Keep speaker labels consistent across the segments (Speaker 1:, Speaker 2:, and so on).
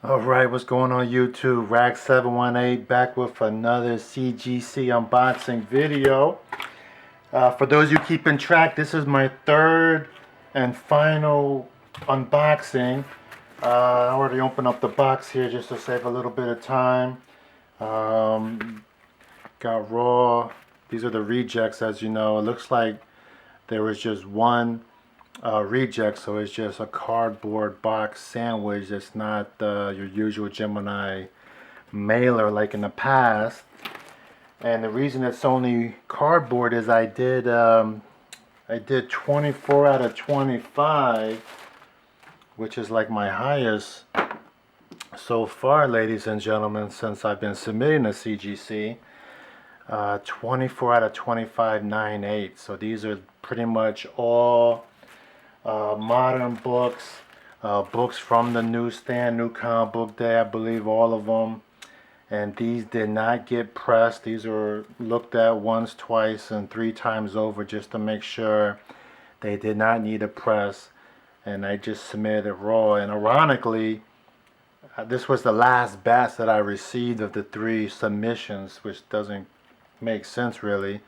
Speaker 1: Alright, what's going on YouTube? Rag718 back with another CGC unboxing video. For those you keeping track, this is my third and final unboxing. I already opened up the box here just to save a little bit of time. Got raw. These are the rejects, as you know. It looks like there was just one reject, so it's just a cardboard box sandwich. It's not your usual Gemini mailer like in the past. And the reason it's only cardboard is I did 24 out of 25, which is like my highest so far, ladies and gentlemen, since I've been submitting a CGC. 24 out of 25, 9.8. So these are pretty much all modern books, books from the newsstand, New Comic Book Day, I believe all of them. And these did not get pressed. These were looked at once, twice, and 3 times over just to make sure they did not need a press. And I just submitted it raw. And ironically, this was the last batch that I received of the 3 submissions, which doesn't make sense really.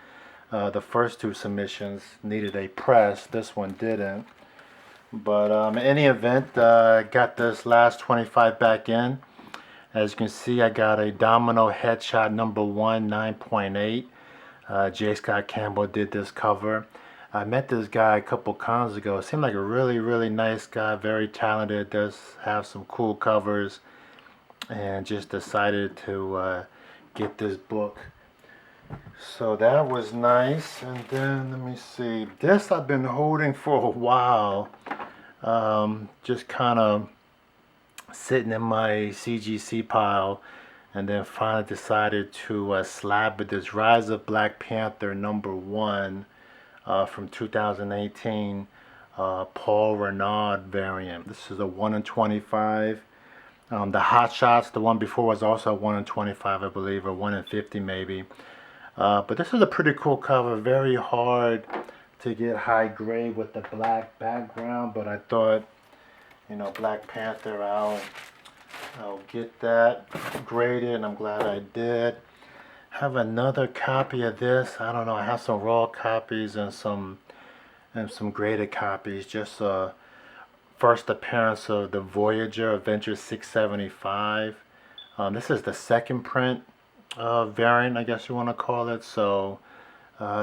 Speaker 1: The first 2 submissions needed a press. This one didn't. But in any event, got this last 25 back in. As you can see, I got a Domino Headshot number 1, 9.8. J. Scott Campbell did this cover. I met this guy a couple cons ago. Seemed like a really nice guy, very talented, does have some cool covers, and just decided to get this book. So that was nice. And then let me see, this I've been holding for a while, just kind of sitting in my CGC pile, and then finally decided to slab it. This Rise of Black Panther number 1 from 2018, Paul Renaud variant. This is a 1 in 25. The Hot Shots, the one before, was also a 1 in 25, I believe, or 1 in 50 maybe. But this is a pretty cool cover. Very hard to get high grade with the black background, but I thought, you know, Black Panther, I'll get that graded, and I'm glad I did. Have another copy of this. I don't know, I have some raw copies and some graded copies. Just first appearance of the Voyager Avengers 675. This is the second print variant, I guess you want to call it. So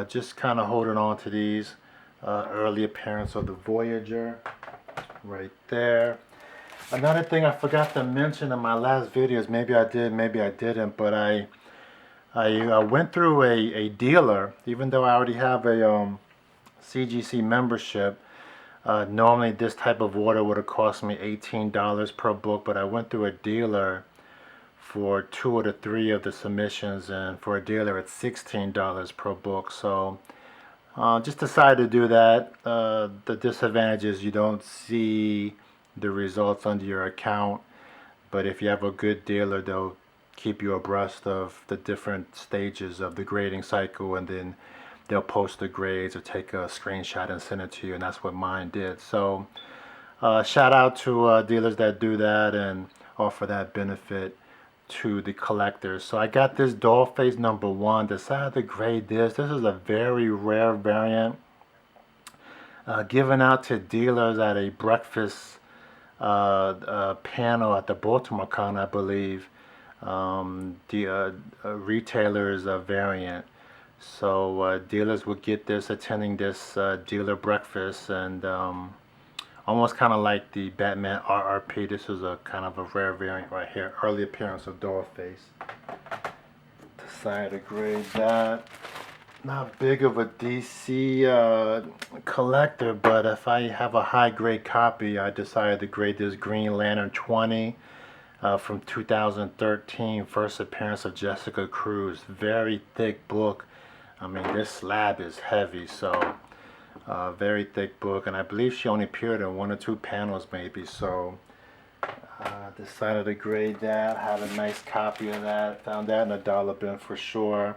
Speaker 1: just kind of holding on to these. Early appearance of the Voyager right there. Another thing I forgot to mention in my last videos, maybe I did, maybe I didn't, but I went through a dealer. Even though I already have a CGC membership, normally this type of order would have cost me $18 per book, but I went through a dealer for 2 of the 3 of the submissions, and for a dealer it's $16 per book. So just decided to do that. The disadvantage is you don't see the results under your account, but if you have a good dealer, they'll keep you abreast of the different stages of the grading cycle, and then they'll post the grades or take a screenshot and send it to you, and that's what mine did. So shout out to dealers that do that and offer that benefit to the collectors. So I got this Dollface number 1. Decided to grade this. This is a very rare variant, given out to dealers at a breakfast panel at the Baltimore Con, I believe. The retailers variant. So dealers would get this attending this dealer breakfast, and almost kind of like the Batman RRP. This is a kind of a rare variant right here. Early appearance of Dollface. Decided to grade that. Not big of a DC collector, but if I have a high grade copy, I decided to grade this Green Lantern 20 from 2013. First appearance of Jessica Cruz. Very thick book. I mean, this slab is heavy, so very thick book, and I believe she only appeared in 1 or 2 panels maybe. So decided to grade that. Had a nice copy of that. Found that in a dollar bin for sure.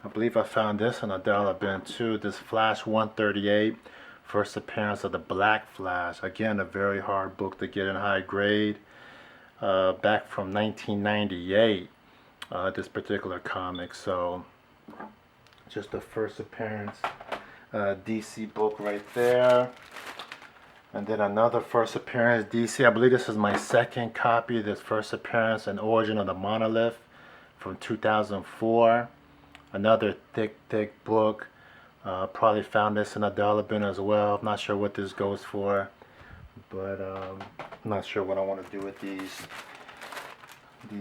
Speaker 1: I believe I found this in a dollar bin too. This Flash 138, first appearance of the Black Flash. Again, a very hard book to get in high grade. back from 1998, this particular comic. So just the first appearance DC book right there. And then another first appearance DC. I believe this is my second copy. This first appearance, An Origin of the Monolith from 2004. Another thick book. Probably found this in a dollar bin as well. I'm not sure what this goes for, but I'm not sure what I want to do with these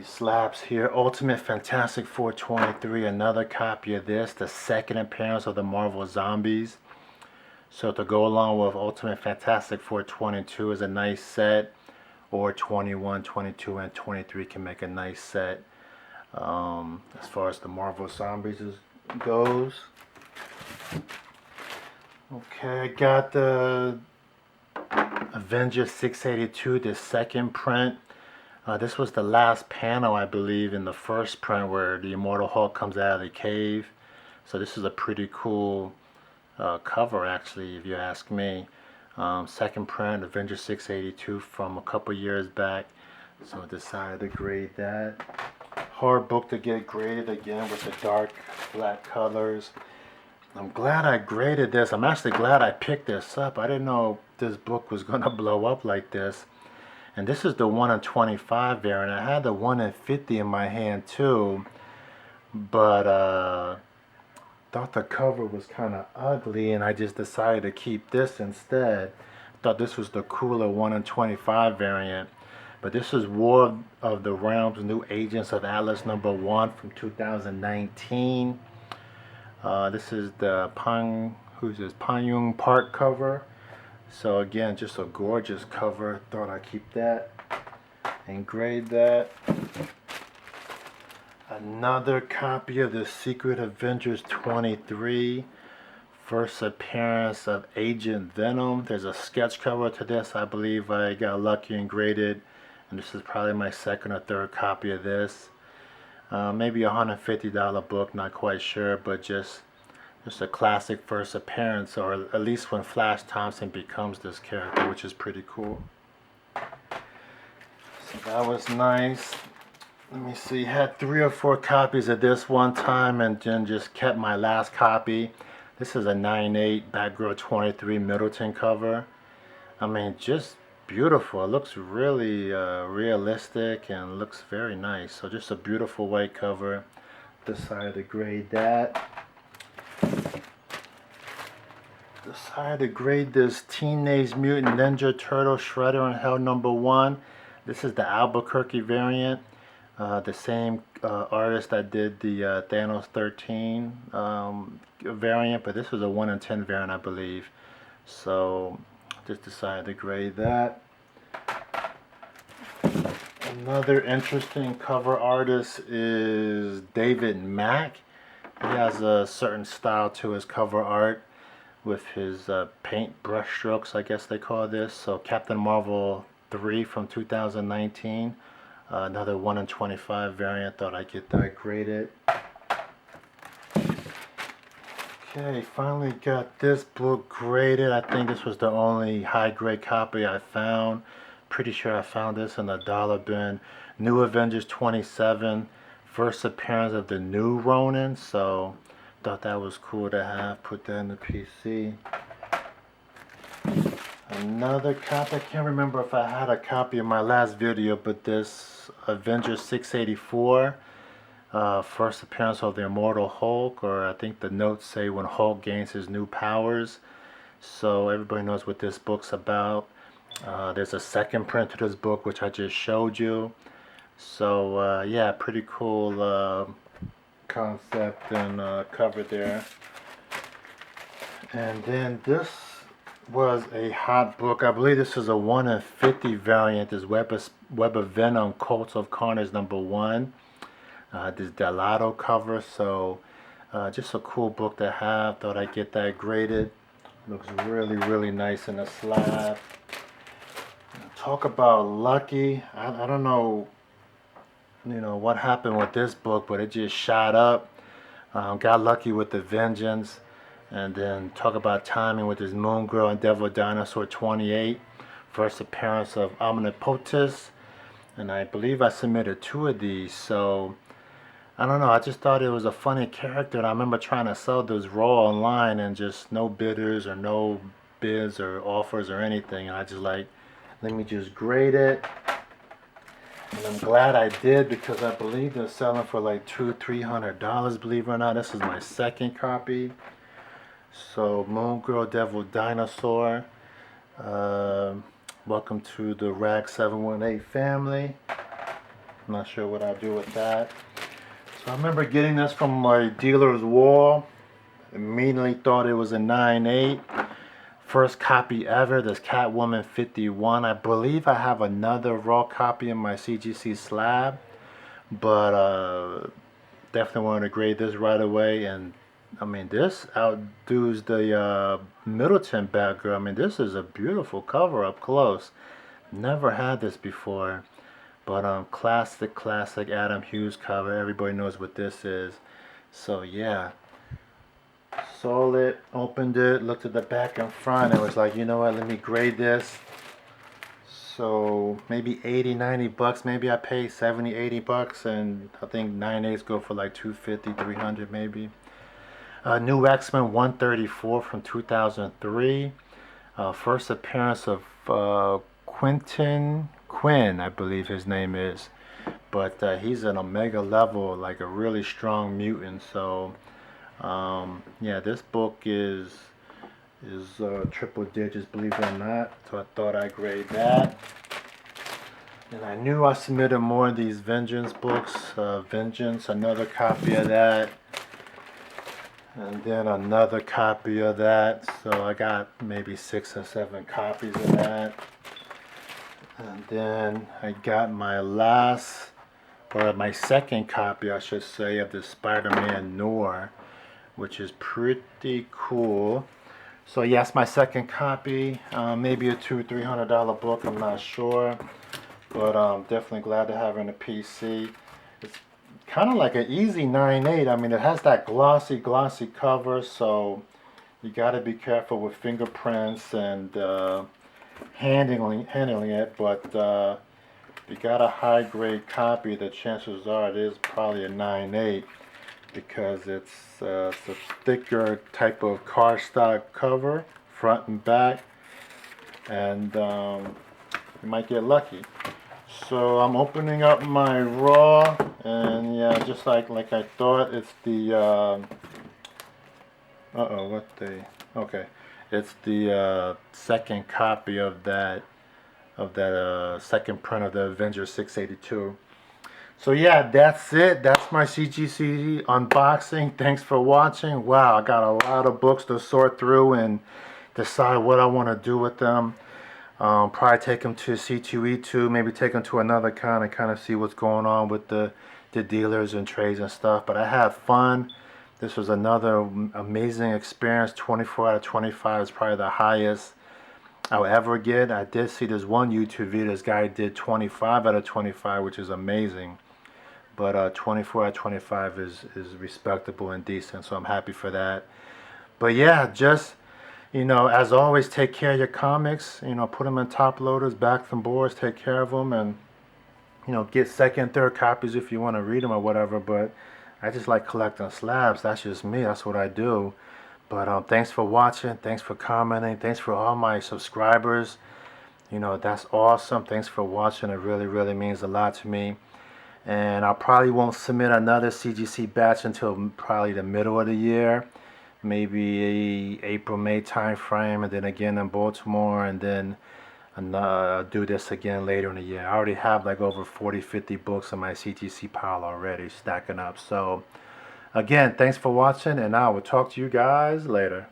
Speaker 1: slabs here. Ultimate Fantastic 423, another copy of this, the second appearance of the Marvel Zombies. So to go along with Ultimate Fantastic 422 is a nice set, or 21, 22, and 23 can make a nice set as far as the Marvel Zombies goes. Okay, I got the Avengers 682, the second print. This was the last panel, I believe, in the first print where the Immortal Hulk comes out of the cave. So this is a pretty cool cover, actually, if you ask me. Second print, Avengers 682 from a couple years back. So I decided to grade that. Hard book to get graded again with the dark black colors. I'm glad I graded this. I'm actually glad I picked this up. I didn't know this book was going to blow up like this. And this is the 1 in 25 variant. I had the 1 in 50 in my hand too, but thought the cover was kind of ugly, and I just decided to keep this instead. Thought this was the cooler 1 in 25 variant. But this is War of the Realms, New Agents of Atlas #1 from 2019. This is the Panyung Park cover. So again, just a gorgeous cover. Thought I'd keep that and grade that. Another copy of the Secret Avengers 23. First appearance of Agent Venom. There's a sketch cover to this. I believe I got lucky and graded. And this is probably my second or third copy of this. Maybe a $150 book, not quite sure, but just a classic first appearance, or at least when Flash Thompson becomes this character, which is pretty cool. So that was nice. Let me see, had 3 or 4 copies of this one time, and then just kept my last copy. This is a 9/8 Batgirl 23 Middleton cover. I mean, just beautiful. It looks really realistic and looks very nice. So just a beautiful white cover. Decided to grade that. Decided to grade this Teenage Mutant Ninja Turtle Shredder in Hell #1. This is the Albuquerque variant. The same artist that did the Thanos 13 variant, but this was a 1 in 10 variant, I believe. So just decided to grade that. Another interesting cover artist is David Mack. He has a certain style to his cover art with his paint brush strokes, I guess they call this. So Captain Marvel 3 from 2019. Another 1 in 25 variant. Thought I'd get that graded. Okay, finally got this book graded. I think this was the only high grade copy I found. Pretty sure I found this in the dollar bin. New Avengers 27. First appearance of the new Ronin. So thought that was cool to have. Put that in the PC. Another copy. I can't remember if I had a copy in my last video, but this Avengers 684. First appearance of the Immortal Hulk, or I think the notes say when Hulk gains his new powers. So everybody knows what this book's about. There's a second print to this book, which I just showed you. So yeah, pretty cool concept and cover there. And then this was a hot book. I believe this is a 1 in 50 variant. This Web of Venom Cult of Carnage #1. This Delato cover. So just a cool book to have. Thought I'd get that graded. Looks really nice in a slab. Talk about lucky. I don't know, what happened with this book, but it just shot up. Got lucky with the Vengeance. And then talk about timing with this Moon Girl and Devil Dinosaur 28. First appearance of Omnipotus. and I believe I submitted 2 of these. So I don't know, I just thought it was a funny character, and I remember trying to sell this raw online and just no bidders or no bids or offers or anything. And I just like, let me just grade it. And I'm glad I did, because I believe they're selling for like $200-300, believe it or not. This is my second copy. So Moon Girl, Devil, Dinosaur. Welcome to the Rag 718 family. I'm not sure what I'll do with that. So I remember getting this from my dealer's wall. Immediately thought it was a 9.8. First copy ever. This Catwoman 51. I believe I have another raw copy in my CGC slab, but definitely wanted to grade this right away. And I mean, this outdoes the Middleton Batgirl. I mean, this is a beautiful cover up close. Never had this before. But classic Adam Hughes cover. Everybody knows what this is. So yeah, sold it, opened it, looked at the back and front, and was like, you know what, let me grade this. So maybe 80-90 bucks. Maybe I pay 70-80 bucks, and I think 9.8s go for like 250-300 maybe. New X-Men 134 from 2003. First appearance of Quinn, I believe his name is, but he's an Omega level, like a really strong mutant. So yeah, this book is triple digits, believe it or not. So I thought I'd grade that. And I knew I submitted more of these Vengeance books. Vengeance, another copy of that, and then another copy of that. So I got maybe 6 or 7 copies of that. And then I got my last, or my second copy, I should say, of the SpiderMan Noir, which is pretty cool. So yes, my second copy. Maybe a $200-300 book, I'm not sure, but definitely glad to have it in a PC. It's kind of like an easy 9.8. I mean, it has that glossy cover, so you got to be careful with fingerprints and handling it, but if you got a high grade copy, the chances are it is probably a 9.8, because it's a thicker type of cardstock cover, front and back, and you might get lucky. So I'm opening up my raw, and yeah, just like I thought, it's the it's the second copy of that second print of the Avengers 682. So yeah, that's it. That's my CGC unboxing. Thanks for watching. Wow, I got a lot of books to sort through and decide what I want to do with them. Probably take them to C2E2, maybe take them to another con and kind of see what's going on with the dealers and trades and stuff. But I had fun. This was another amazing experience. 24 out of 25 is probably the highest I'll ever get. I did see this one YouTube video. This guy did 25 out of 25, which is amazing. But 24 out of 25 is respectable and decent, so I'm happy for that. But yeah, just, you know, as always, take care of your comics. You know, put them in top loaders, back them boards, take care of them, and, you know, get second, third copies if you want to read them or whatever. But I just like collecting slabs. That's just me. That's what I do. But thanks for watching. Thanks for commenting. Thanks for all my subscribers. You know, that's awesome. Thanks for watching. It really means a lot to me. And I probably won't submit another CGC batch until probably the middle of the year. Maybe April, May time frame. And then again in Baltimore. And then do this again later in the year. I already have like over 40-50 books in my CGC pile already stacking up. So again, thanks for watching, and I will talk to you guys later.